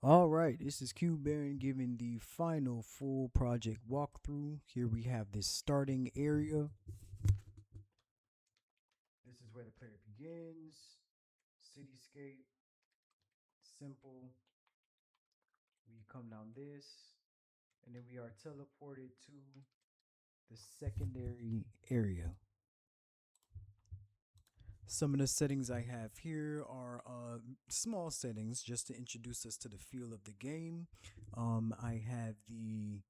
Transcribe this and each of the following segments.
All right, this is Q Baron giving the final full project walkthrough. Here we have this starting area. This is where the player begins. Cityscape, simple. We come down this, and then we are teleported to the secondary area. Some of the settings I have here are small settings just to introduce us to the feel of the game. I have the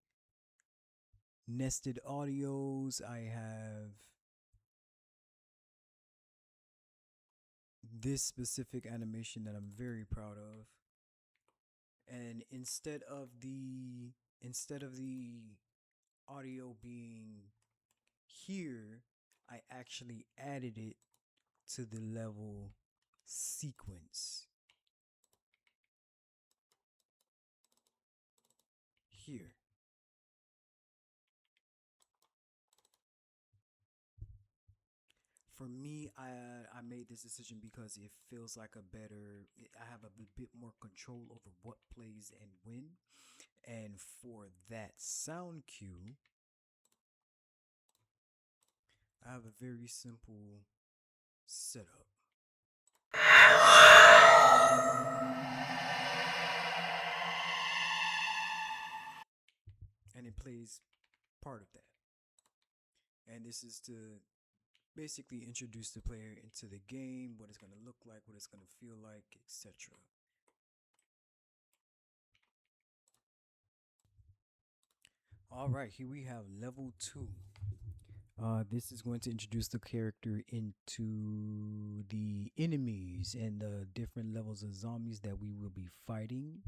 nested audios. I have this specific animation that I'm very proud of. And instead of the audio being here, I actually added it to the level sequence here. For me, I made this decision because it feels like I have a bit more control over what plays and when. And for that sound cue, I have a very simple setup. And it plays part of that. And this is to basically introduce the player into the game, what it's going to look like, what it's going to feel like, etc. All right, here we have level 2. This is going to introduce the character into the enemies and the different levels of zombies that we will be fighting.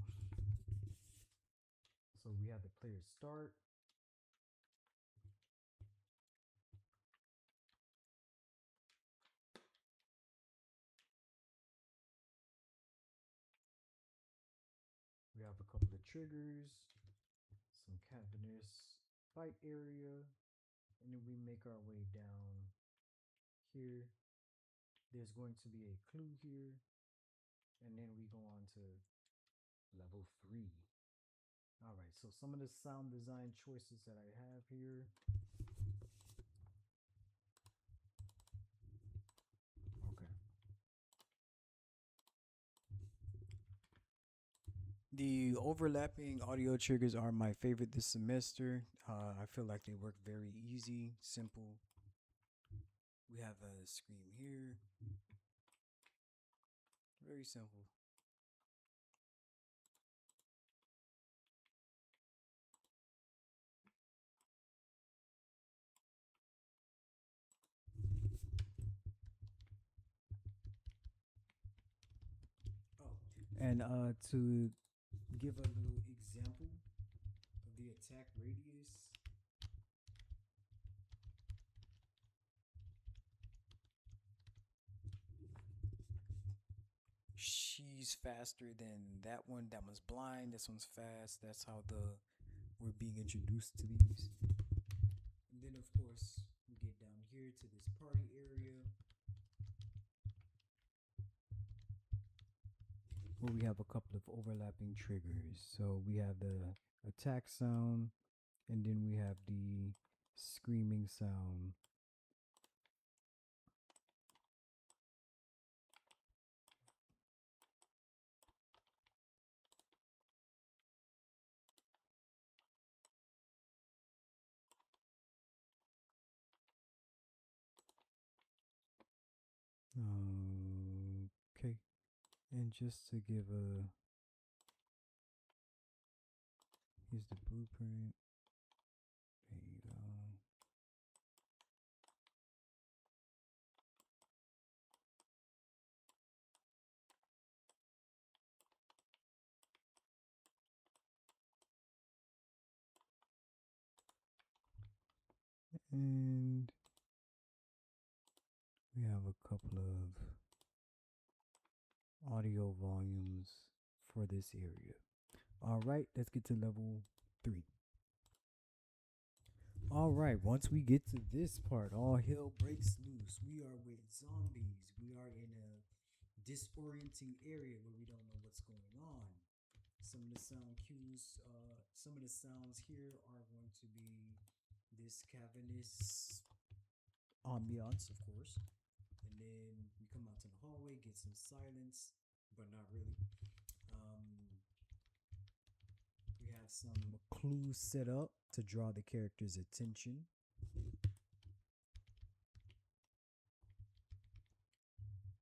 So we have the player start. We have a couple of triggers, some cavernous fight area, and then we make our way down here. There's going to be a clue here, and then we go on to level 3. All right, so some of the sound design choices that I have here. Okay. The overlapping audio triggers are my favorite this semester. I feel like they work very easy, simple. We have a scream here. Very simple. Oh, and to give a little example of the attack radius, she's faster than that one. That one's blind. This one's fast. That's how the we're being introduced to these. And then of course we get down here to this party area where we have a couple of overlapping triggers. So we have the attack sound, and then we have the screaming sound. Okay, and just to give a here's the blueprint. There you go. And we have a couple of audio volumes for this area. All right, let's get to level 3. All right, once we get to this part, all hell breaks loose. We are with zombies. We are in a disorienting area where we don't know what's going on. Some of the sound cues, some of the sounds here are going to be this cavernous ambiance, of course. And then we come out to the hallway, get some silence, but not really. We have some clues set up to draw the character's attention.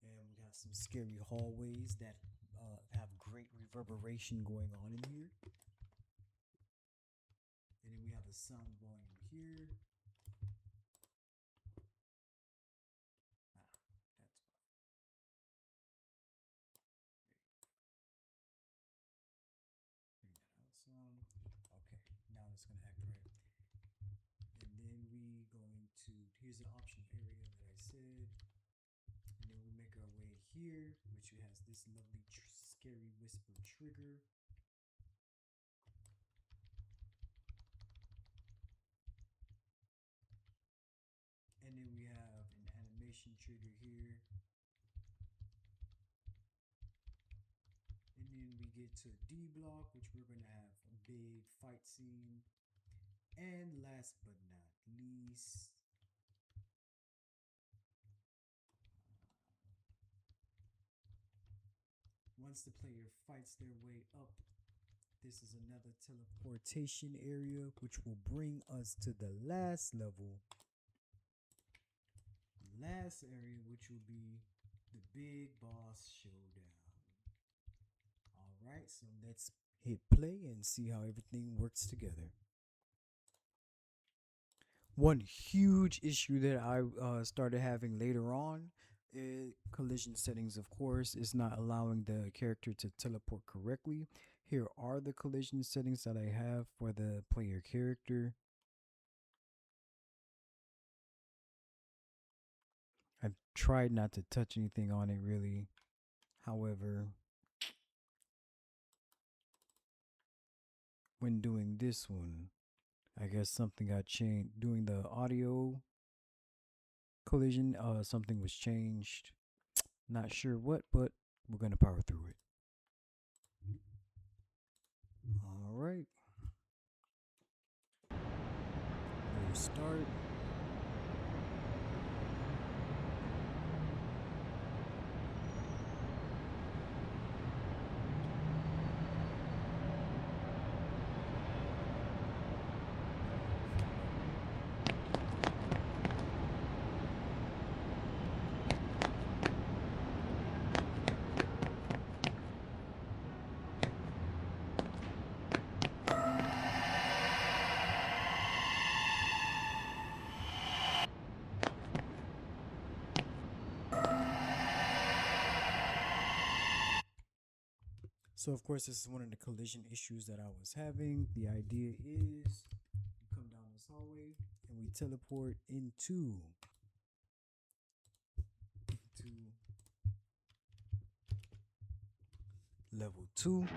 And we have some scary hallways that have great reverberation going on in here. And then we have a sound volume here. Okay, now it's gonna act right. And then we go into, here's the optional area that I said. And then we make our way here, which has this lovely scary whisper trigger. And then we have an animation trigger here. And then we get to D block, which we're gonna have a big fight scene. And last but not least, once the player fights their way up, this is another teleportation area, which will bring us to the last level. Last area, which will be the big boss showdown. Alright, so let's hit play and see how everything works together. One huge issue that I started having later on is collision settings, of course, is not allowing the character to teleport correctly. Here are the collision settings that I have for the player character. I've tried not to touch anything on it really. However, when doing this one, I guess something got changed. Doing the audio collision, something was changed. Not sure what, but we're gonna power through it. All right. We'll start. So of course this is one of the collision issues that I was having. The idea is we come down this hallway and we teleport into level 2.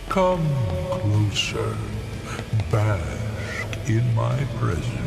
Come closer, bask in my presence.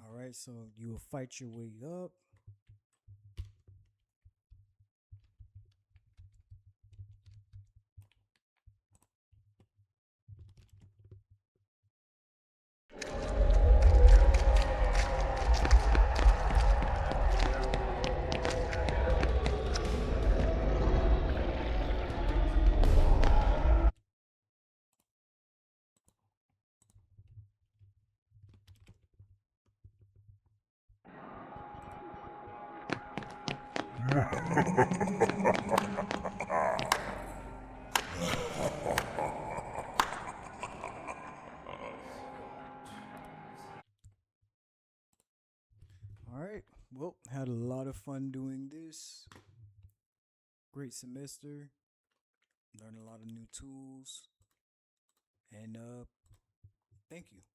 All right, so you will fight your way up. All right. Well, had a lot of fun doing this. Great semester. Learned a lot of new tools. And thank you.